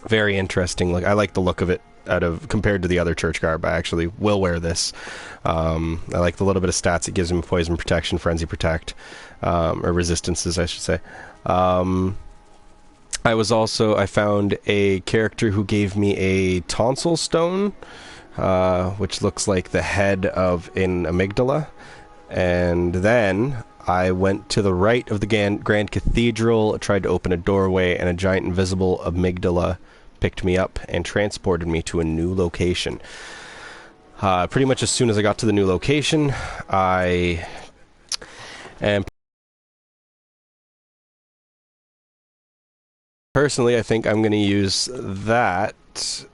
Very interesting. Like, I like the look of it compared to the other church garb. I actually will wear this. I like the little bit of stats it gives me: poison protection, frenzy protect, or resistances, I should say. I found a character who gave me a tonsil stone, which looks like the head of an amygdala. And then I went to the right of the Grand Cathedral, tried to open a doorway, and a giant invisible amygdala picked me up and transported me to a new location. Pretty much as soon as I got to the new location, personally, I think I'm going to use that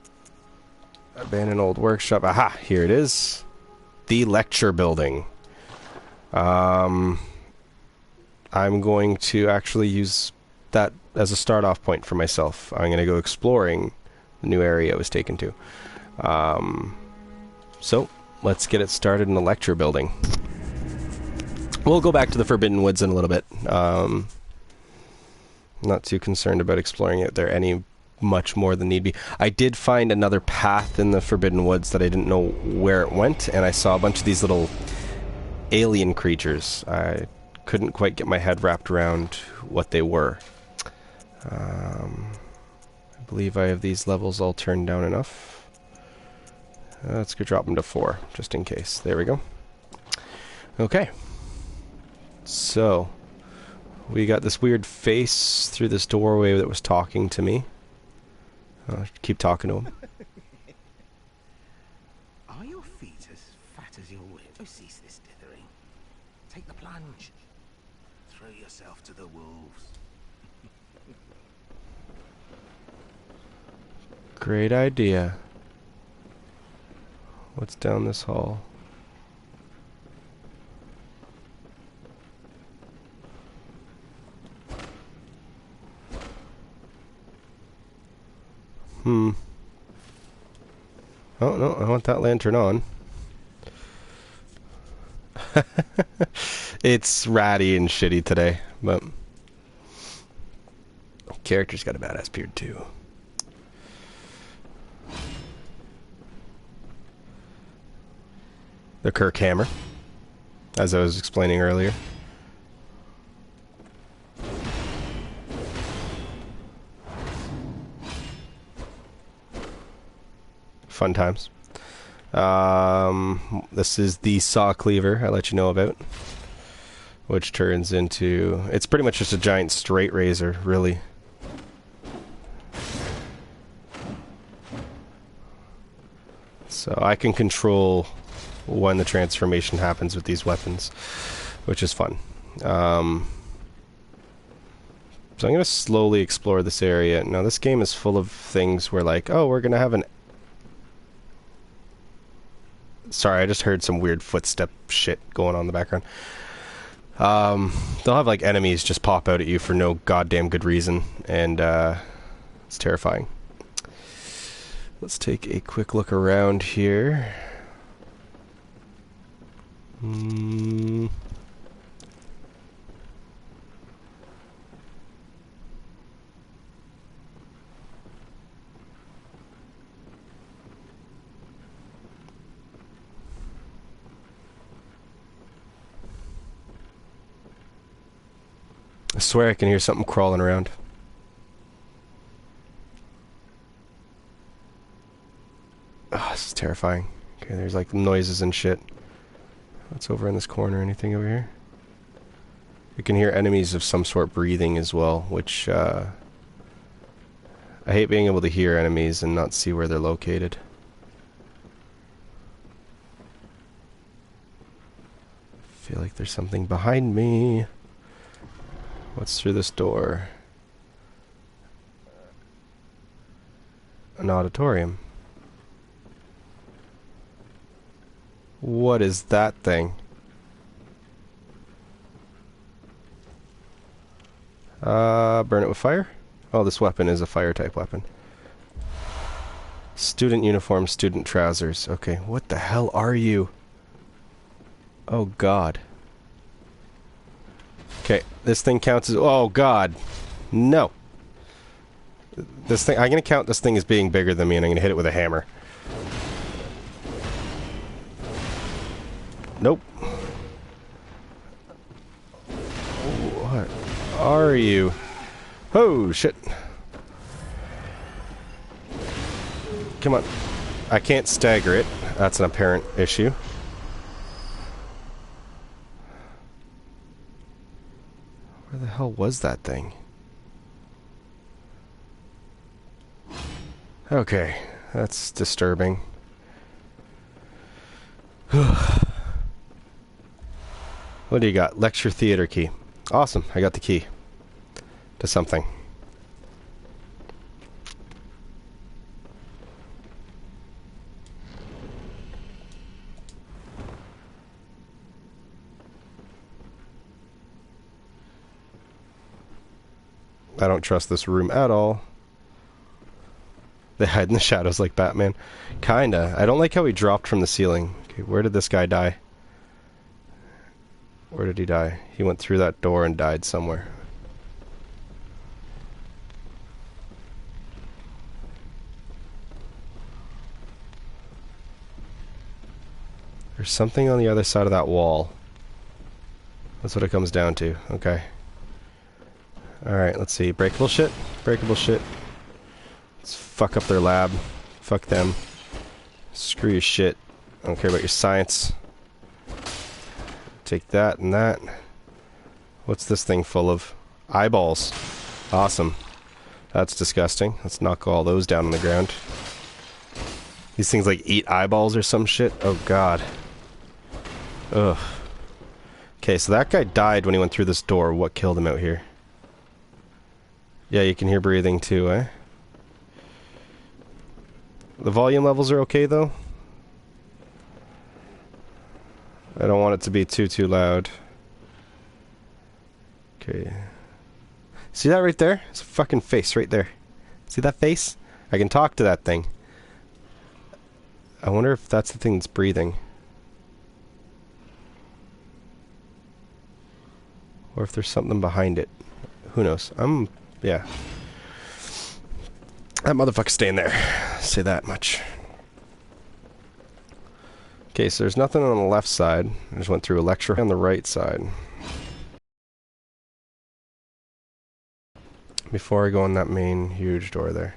abandoned old workshop. Aha, here it is. The lecture building. I'm going to actually use that as a start-off point for myself. I'm going to go exploring the new area I was taken to. So, let's get it started in the lecture building. We'll go back to the Forbidden Woods in a little bit. Not too concerned about exploring it there any much more than need be. I did find another path in the Forbidden Woods that I didn't know where it went, and I saw a bunch of these little alien creatures. I couldn't quite get my head wrapped around what they were. I believe I have these levels all turned down enough. Let's go drop them to 4, just in case. There we go. Okay. So, we got this weird face through this doorway that was talking to me. I'll keep talking to him. Are your feet as fat as your wit? Oh, cease this dithering. Take the plunge. Throw yourself to the wolves. Great idea. What's down this hall? Oh, no, I want that lantern on. It's ratty and shitty today, but character's got a badass beard too. The Kirk hammer, as I was explaining earlier. Fun times. This is the saw cleaver I let you know about, which turns into... It's pretty much just a giant straight razor, really. So I can control when the transformation happens with these weapons, which is fun. So I'm going to slowly explore this area. Now, this game is full of things where, like, oh, we're going to have an... Sorry, I just heard some weird footstep shit going on in the background. They'll have, like, enemies just pop out at you for no goddamn good reason, and it's terrifying. Let's take a quick look around here. I swear I can hear something crawling around. Oh, this is terrifying. Okay, there's like noises and shit. What's over in this corner? Anything over here? You can hear enemies of some sort breathing as well, which, I hate being able to hear enemies and not see where they're located. I feel like there's something behind me. What's through this door? An auditorium. What is that thing? Burn it with fire? Oh, this weapon is a fire type weapon. Student uniform, student trousers. Okay, what the hell are you? Oh god. Okay, this thing counts as... Oh god. No. This thing, I'm gonna count this thing as being bigger than me, and I'm gonna hit it with a hammer. Nope. What are you? Oh, shit. Come on. I can't stagger it. That's an apparent issue. Where the hell was that thing? Okay, that's disturbing. What do you got? Lecture theater key. Awesome, I got the key to something. I don't trust this room at all. They hide in the shadows like Batman. Kinda. I don't like how he dropped from the ceiling. Okay, where did this guy die? Where did he die? He went through that door and died somewhere. There's something on the other side of that wall. That's what it comes down to. Okay. Alright, let's see. Breakable shit? Breakable shit. Let's fuck up their lab. Fuck them. Screw your shit. I don't care about your science. Take that and that. What's this thing full of? Eyeballs. Awesome. That's disgusting. Let's knock all those down on the ground. These things like eat eyeballs or some shit? Oh god. Ugh. Okay, so that guy died when he went through this door. What killed him out here? Yeah, you can hear breathing too, eh? The volume levels are okay, though? I don't want it to be too loud. Okay. See that right there? It's a fucking face right there. See that face? I can talk to that thing. I wonder if that's the thing that's breathing. Or if there's something behind it. Who knows? Yeah. That motherfucker's staying there. Say that much. Okay, so there's nothing on the left side. I just went through a lecture on the right side. Before I go in that main huge door there.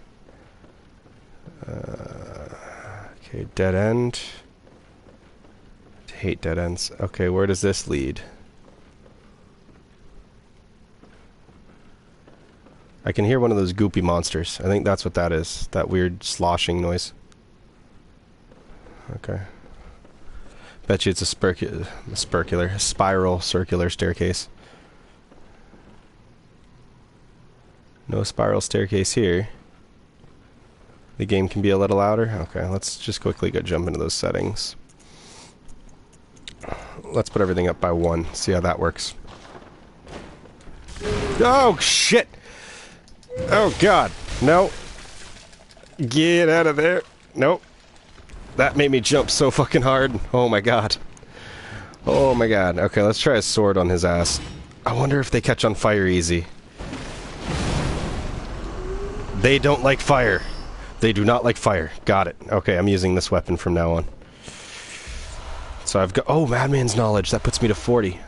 Okay, dead end. I hate dead ends. Okay, where does this lead? I can hear one of those goopy monsters. I think that's what that is. That weird sloshing noise. Okay. Bet you it's a spiral circular staircase. No spiral staircase here. The game can be a little louder. Okay, let's just quickly go jump into those settings. Let's put everything up by 1. See how that works. Oh shit! Oh god, no. Get out of there. Nope. That made me jump so fucking hard. Oh my god. Oh my god. Okay, let's try a sword on his ass. I wonder if they catch on fire easy. They don't like fire. They do not like fire. Got it. Okay, I'm using this weapon from now on. So I've got... Oh, Madman's Knowledge. That puts me to 40.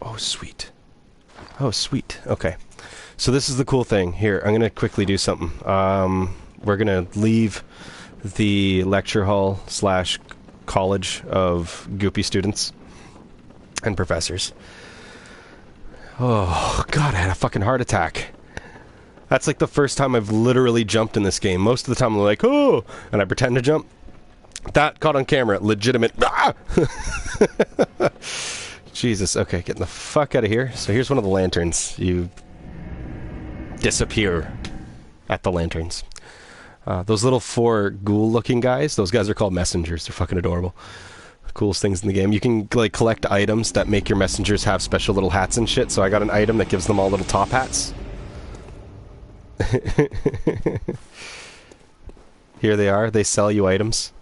Oh, sweet. Oh, sweet. Okay. So this is the cool thing. Here, I'm going to quickly do something. We're going to leave the lecture hall / college of goopy students and professors. Oh, God, I had a fucking heart attack. That's like the first time I've literally jumped in this game. Most of the time I'm like, oh, and I pretend to jump. That caught on camera. Legitimate. Ah! Jesus. Okay, getting the fuck out of here. So here's one of the lanterns. You disappear at the lanterns. Those little 4 ghoul-looking guys, those guys are called messengers. They're fucking adorable. The coolest things in the game. You can like collect items that make your messengers have special little hats and shit. So I got an item that gives them all little top hats. Here they are. They sell you items.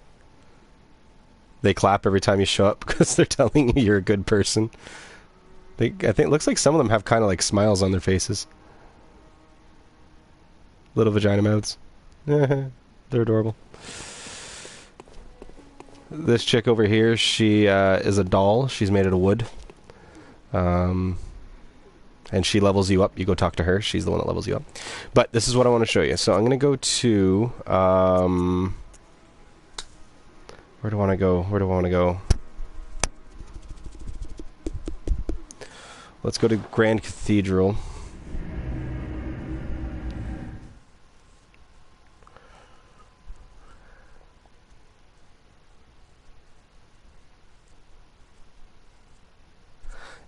They clap every time you show up because they're telling you you're a good person. I think it looks like some of them have kind of like smiles on their faces. Little vagina mouths. They're adorable. This chick over here, she is a doll. She's made out of wood. And she levels you up. You go talk to her. She's the one that levels you up. But this is what I want to show you. So I'm going to go to... where do I want to go? Where do I want to go? Let's go to Grand Cathedral.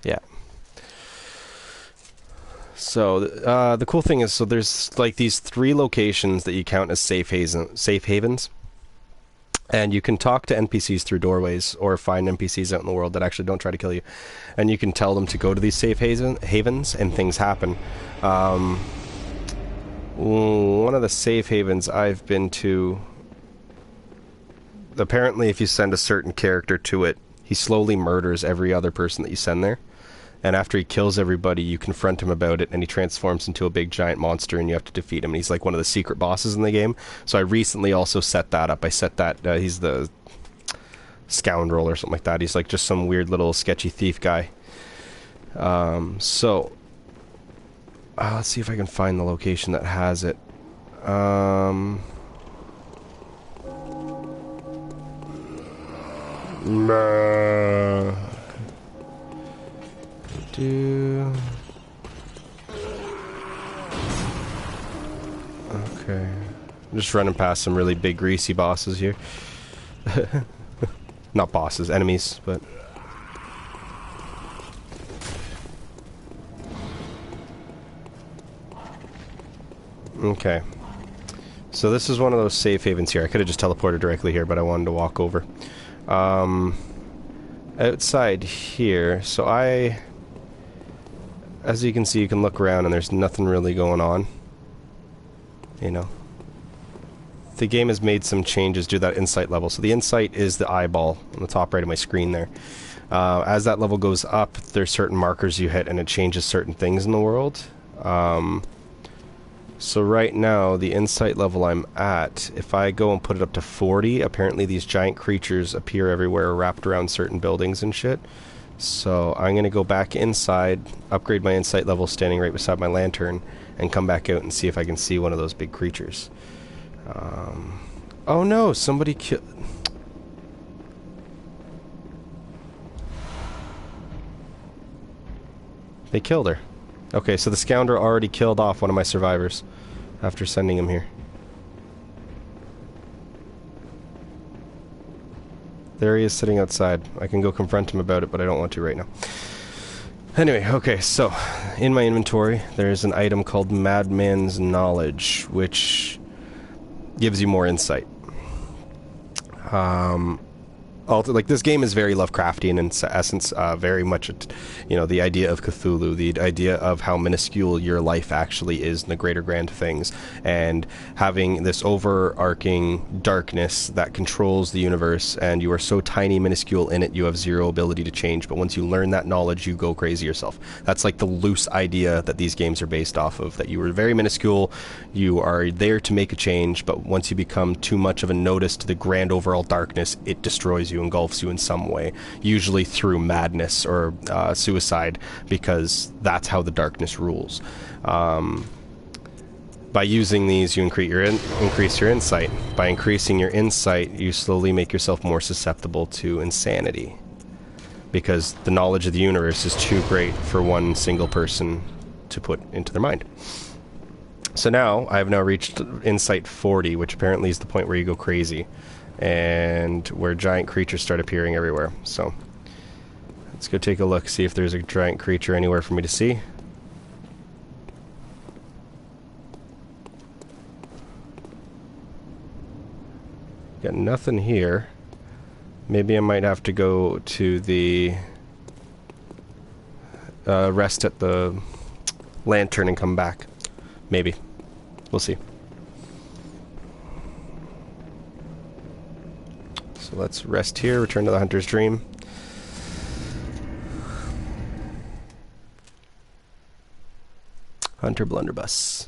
Yeah. So the cool thing is, so there's like these 3 locations that you count as safe havens, and you can talk to NPCs through doorways or find NPCs out in the world that actually don't try to kill you, and you can tell them to go to these safe havens, and things happen. One of the safe havens I've been to, apparently if you send a certain character to it, he slowly murders every other person that you send there. And after he kills everybody, you confront him about it, and he transforms into a big giant monster, and you have to defeat him. And he's like one of the secret bosses in the game. So I recently also set that up. I set that, he's the scoundrel or something like that. He's like just some weird little sketchy thief guy. Let's see if I can find the location that has it. Okay. I'm just running past some really big greasy bosses here. Not bosses, enemies, but... Okay. So this is one of those safe havens here. I could have just teleported directly here, but I wanted to walk over. Outside here, so as you can see, you can look around and there's nothing really going on. You know. The game has made some changes to that insight level. So the insight is the eyeball on the top right of my screen there. As that level goes up, there's certain markers you hit and it changes certain things in the world. So right now, the insight level I'm at, if I go and put it up to 40, apparently these giant creatures appear everywhere wrapped around certain buildings and shit. So I'm going to go back inside, upgrade my insight level standing right beside my lantern, and come back out and see if I can see one of those big creatures. Oh no, somebody killed... They killed her. Okay, so the scoundrel already killed off one of my survivors after sending him here. There he is sitting outside. I can go confront him about it, but I don't want to right now. Anyway, okay, so in my inventory there's an item called Madman's Knowledge, which gives you more insight. Like, this game is very Lovecraftian in essence, very much, you know, the idea of Cthulhu, the idea of how minuscule your life actually is in the greater grand things, and having this overarching darkness that controls the universe, and you are so tiny, minuscule in it, you have zero ability to change, but once you learn that knowledge, you go crazy yourself. That's like the loose idea that these games are based off of, that you are very minuscule, you are there to make a change, but once you become too much of a notice to the grand overall darkness, it destroys you, engulfs you in some way, usually through madness or suicide, because that's how the darkness rules. By using these, you increase your insight. By increasing your insight, you slowly make yourself more susceptible to insanity, because the knowledge of the universe is too great for one single person to put into their mind. So now, I have now reached insight 40, which apparently is the point where you go crazy, and where giant creatures start appearing everywhere. So let's go take a look, see if there's a giant creature anywhere for me to see. Got nothing here. Maybe I might have to go to the rest at the lantern and come back. Maybe. We'll see. So let's rest here, return to the Hunter's Dream. Hunter Blunderbuss.